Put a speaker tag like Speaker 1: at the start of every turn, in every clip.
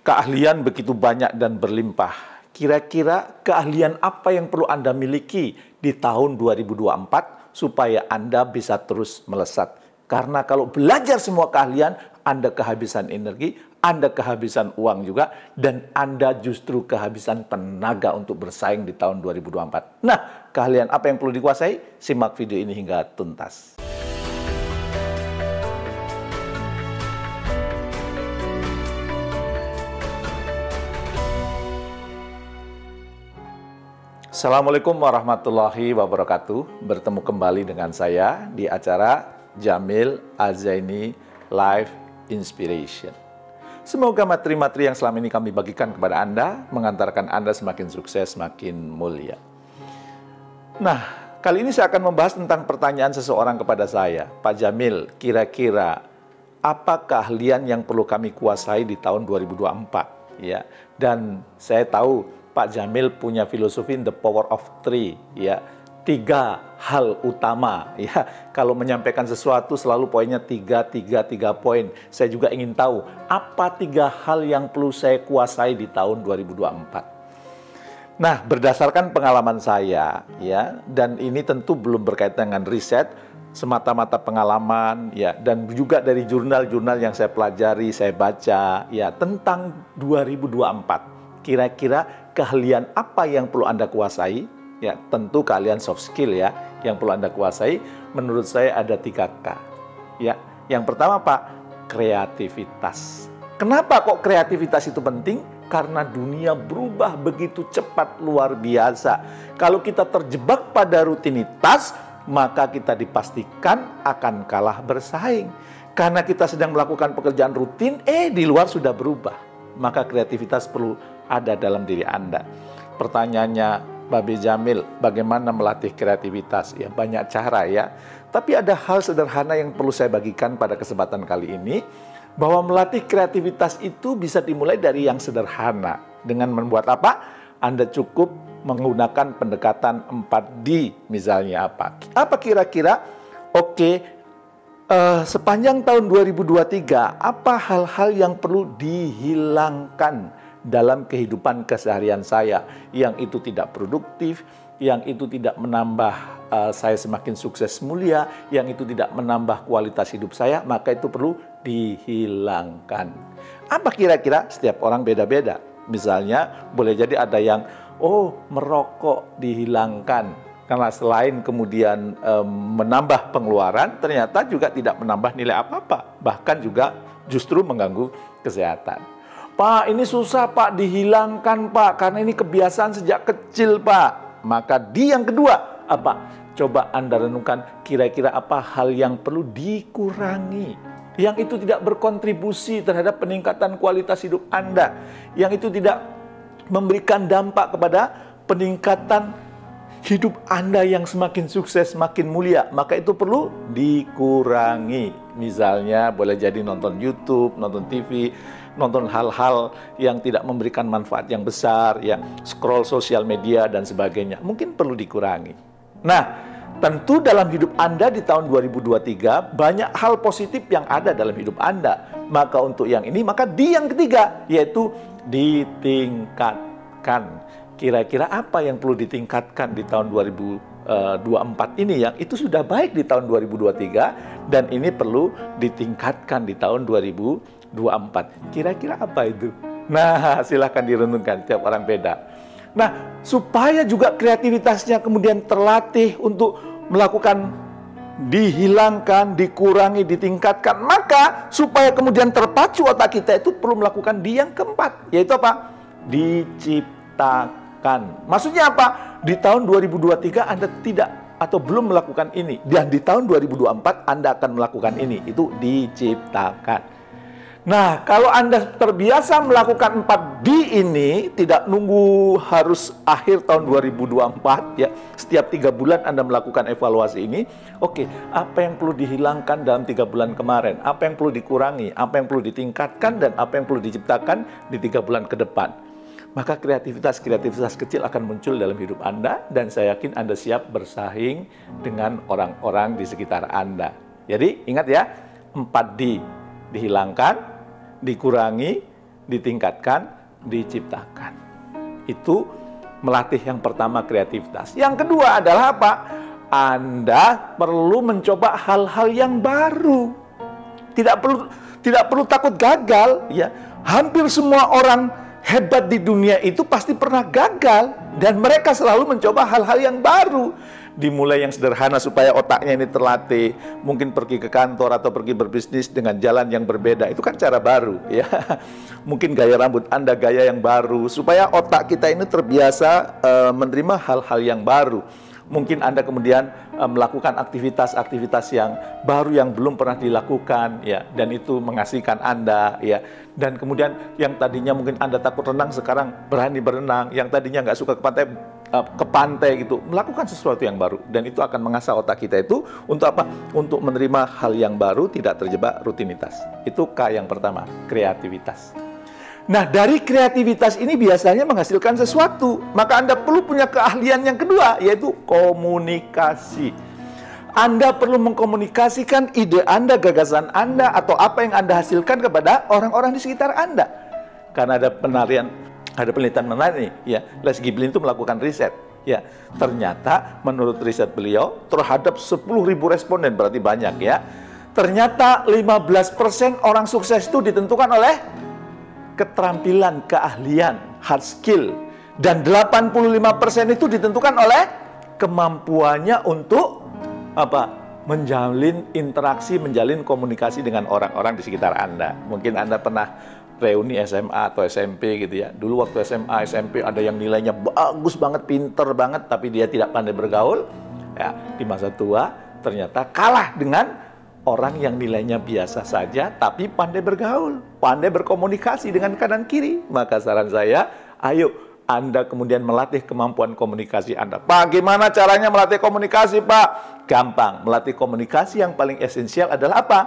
Speaker 1: keahlian begitu banyak dan berlimpah. Kira-kira keahlian apa yang perlu Anda miliki di tahun 2024 supaya Anda bisa terus melesat? Karena kalau belajar semua keahlian, Anda kehabisan energi, Anda kehabisan uang juga, dan Anda justru kehabisan tenaga untuk bersaing di tahun 2024. Nah, keahlian apa yang perlu dikuasai? Simak video ini hingga tuntas. Assalamualaikum warahmatullahi wabarakatuh. Bertemu kembali dengan saya di acara Jamil Azaini Live Inspiration. Semoga materi-materi yang selama ini kami bagikan kepada Anda mengantarkan Anda semakin sukses, semakin mulia. Nah, kali ini saya akan membahas tentang pertanyaan seseorang kepada saya. Pak Jamil, kira-kira apa keahlian yang perlu kami kuasai di tahun 2024? Ya, dan saya tahu Pak Jamil punya filosofi the power of three, ya, 3 hal utama, ya. Kalau menyampaikan sesuatu selalu poinnya 3 poin. Saya juga ingin tahu apa 3 hal yang perlu saya kuasai di tahun 2024. Nah, berdasarkan pengalaman saya, ya, dan ini tentu belum berkaitan dengan riset, semata-mata pengalaman, ya, dan juga dari jurnal-jurnal yang saya pelajari, saya baca, ya, tentang 2024. Kira-kira keahlian apa yang perlu Anda kuasai? Ya, tentu keahlian soft skill, ya, yang perlu Anda kuasai. Menurut saya ada 3K. Ya, yang pertama Pak, kreativitas. Kenapa kok kreativitas itu penting? Karena dunia berubah begitu cepat, luar biasa. Kalau kita terjebak pada rutinitas, maka kita dipastikan akan kalah bersaing. Karena kita sedang melakukan pekerjaan rutin, di luar sudah berubah. Maka kreativitas perlu ada dalam diri Anda. Pertanyaannya, Babe Jamil, bagaimana melatih kreativitas? Ya, banyak cara, ya. Tapi ada hal sederhana yang perlu saya bagikan pada kesempatan kali ini, bahwa melatih kreativitas itu bisa dimulai dari yang sederhana. Dengan membuat apa? Anda cukup menggunakan pendekatan 4D, misalnya apa? Apa kira-kira? Oke, sepanjang tahun 2023, apa hal-hal yang perlu dihilangkan dalam kehidupan keseharian saya yang itu tidak produktif, yang itu tidak menambah saya semakin sukses mulia, yang itu tidak menambah kualitas hidup saya, maka itu perlu dihilangkan. Apa kira-kira? Setiap orang beda-beda. Misalnya boleh jadi ada yang merokok dihilangkan. Karena selain kemudian menambah pengeluaran, ternyata juga tidak menambah nilai apa-apa. Bahkan juga justru mengganggu kesehatan. Pak, ini susah Pak, dihilangkan Pak, karena ini kebiasaan sejak kecil Pak. Maka di yang kedua, apa? Coba Anda renungkan kira-kira apa hal yang perlu dikurangi. Yang itu tidak berkontribusi terhadap peningkatan kualitas hidup Anda. Yang itu tidak memberikan dampak kepada peningkatan hidup Anda yang semakin sukses, semakin mulia, maka itu perlu dikurangi. Misalnya boleh jadi nonton YouTube, nonton TV, nonton hal-hal yang tidak memberikan manfaat yang besar, ya, scroll sosial media dan sebagainya. Mungkin perlu dikurangi. Nah, tentu dalam hidup Anda di tahun 2023 banyak hal positif yang ada dalam hidup Anda. Maka untuk yang ini, maka di yang ketiga, yaitu ditingkatkan. Kira-kira apa yang perlu ditingkatkan di tahun 2024 ini yang itu sudah baik di tahun 2023 dan ini perlu ditingkatkan di tahun 2024. Kira-kira apa itu? Nah, silahkan direnungkan, tiap orang beda. Nah, supaya juga kreativitasnya kemudian terlatih untuk melakukan dihilangkan, dikurangi, ditingkatkan, maka supaya kemudian terpacu otak kita itu perlu melakukan di yang keempat, yaitu apa? Diciptakan. Maksudnya apa? Di tahun 2023 Anda tidak atau belum melakukan ini, dan di tahun 2024 Anda akan melakukan ini, itu diciptakan. Nah, kalau Anda terbiasa melakukan 4D ini, tidak nunggu harus akhir tahun 2024, ya, setiap 3 bulan Anda melakukan evaluasi ini. Oke, apa yang perlu dihilangkan dalam 3 bulan kemarin, apa yang perlu dikurangi, apa yang perlu ditingkatkan, dan apa yang perlu diciptakan di 3 bulan ke depan. Maka kreativitas kecil akan muncul dalam hidup Anda, dan saya yakin Anda siap bersaing dengan orang-orang di sekitar Anda. Jadi ingat ya, 4D, dihilangkan, dikurangi, ditingkatkan, diciptakan. Itu melatih yang pertama, kreativitas. Yang kedua adalah apa? Anda perlu mencoba hal-hal yang baru. Tidak perlu takut gagal, ya. Hampir semua orang hebat di dunia itu pasti pernah gagal, dan mereka selalu mencoba hal-hal yang baru. Dimulai yang sederhana supaya otaknya ini terlatih, mungkin pergi ke kantor atau pergi berbisnis dengan jalan yang berbeda, itu kan cara baru, ya. Mungkin gaya rambut Anda gaya yang baru, supaya otak kita ini terbiasa menerima hal-hal yang baru. Mungkin Anda kemudian melakukan aktivitas-aktivitas yang baru yang belum pernah dilakukan, ya, dan itu mengasihkan Anda, ya. Dan kemudian yang tadinya mungkin Anda takut renang sekarang berani berenang, yang tadinya nggak suka ke pantai gitu, melakukan sesuatu yang baru, dan itu akan mengasah otak kita itu untuk apa? Untuk menerima hal yang baru, tidak terjebak rutinitas. Itu K yang pertama, kreativitas. Nah, dari kreativitas ini biasanya menghasilkan sesuatu. Maka Anda perlu punya keahlian yang kedua, yaitu komunikasi. Anda perlu mengkomunikasikan ide Anda, gagasan Anda, atau apa yang Anda hasilkan kepada orang-orang di sekitar Anda. Karena ada penelitian menarik, ya. Les Giblin itu melakukan riset, ya. Ternyata menurut riset beliau terhadap 10.000 responden, berarti banyak, ya. Ternyata 15% orang sukses itu ditentukan oleh keterampilan, keahlian, hard skill, dan 85% itu ditentukan oleh kemampuannya untuk apa? Menjalin interaksi, menjalin komunikasi dengan orang-orang di sekitar Anda. Mungkin Anda pernah reuni SMA atau SMP gitu, ya. Dulu waktu SMA, SMP ada yang nilainya bagus banget, pinter banget, tapi dia tidak pandai bergaul, ya. Di masa tua ternyata kalah dengan orang yang nilainya biasa saja, tapi pandai bergaul, pandai berkomunikasi dengan kanan kiri. Maka saran saya, ayo Anda kemudian melatih kemampuan komunikasi Anda. Bagaimana caranya melatih komunikasi, Pak? Gampang. Melatih komunikasi yang paling esensial adalah apa?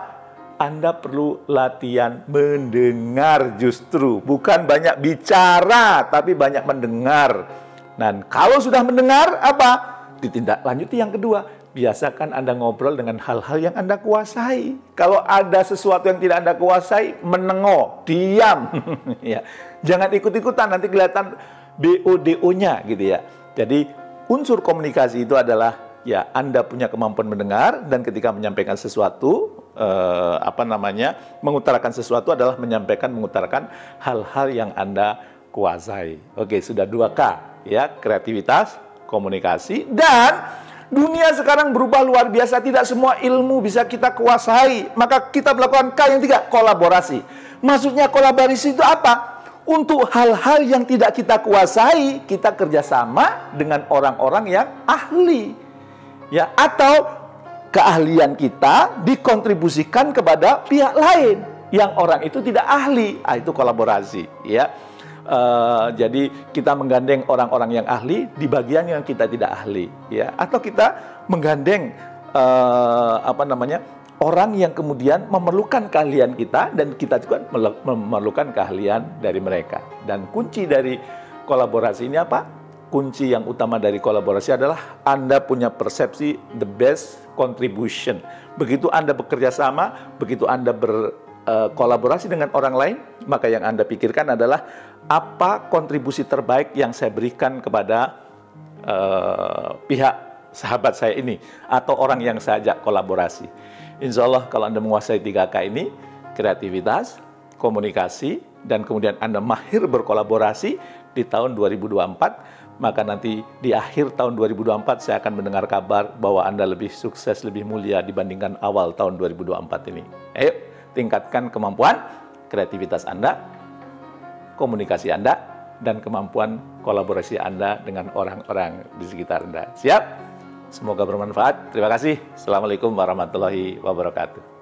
Speaker 1: Anda perlu latihan mendengar justru. Bukan banyak bicara, tapi banyak mendengar. Dan kalau sudah mendengar, apa? Ditindaklanjuti yang kedua. Biasakan Anda ngobrol dengan hal-hal yang Anda kuasai. Kalau ada sesuatu yang tidak Anda kuasai, menengok, diam. Ya. Jangan ikut-ikutan, nanti kelihatan BO-DO-nya gitu, ya. Jadi unsur komunikasi itu adalah, ya, Anda punya kemampuan mendengar, dan ketika menyampaikan sesuatu, mengutarakan sesuatu adalah mengutarakan hal-hal yang Anda kuasai. Oke, sudah 2K, ya, kreativitas, komunikasi, dan dunia sekarang berubah luar biasa, tidak semua ilmu bisa kita kuasai. Maka kita melakukan K yang 3, kolaborasi. Maksudnya kolaborasi itu apa? Untuk hal-hal yang tidak kita kuasai, kita kerjasama dengan orang-orang yang ahli, ya, atau keahlian kita dikontribusikan kepada pihak lain yang orang itu tidak ahli. Itu kolaborasi, ya. Jadi kita menggandeng orang-orang yang ahli di bagian yang kita tidak ahli, ya, atau kita menggandeng orang yang kemudian memerlukan keahlian kita, dan kita juga memerlukan keahlian dari mereka. Dan kunci dari kolaborasi ini apa? Kunci yang utama dari kolaborasi adalah Anda punya persepsi the best contribution. Begitu Anda bekerja sama, begitu Anda kolaborasi dengan orang lain, maka yang Anda pikirkan adalah apa kontribusi terbaik yang saya berikan kepada pihak sahabat saya ini atau orang yang saya ajak kolaborasi. Insya Allah kalau Anda menguasai 3K ini, kreativitas, komunikasi, dan kemudian Anda mahir berkolaborasi di tahun 2024, maka nanti di akhir tahun 2024 saya akan mendengar kabar bahwa Anda lebih sukses, lebih mulia dibandingkan awal tahun 2024 ini. Ayo, tingkatkan kemampuan kreativitas Anda, komunikasi Anda, dan kemampuan kolaborasi Anda dengan orang-orang di sekitar Anda. Siap? Semoga bermanfaat. Terima kasih. Assalamualaikum warahmatullahi wabarakatuh.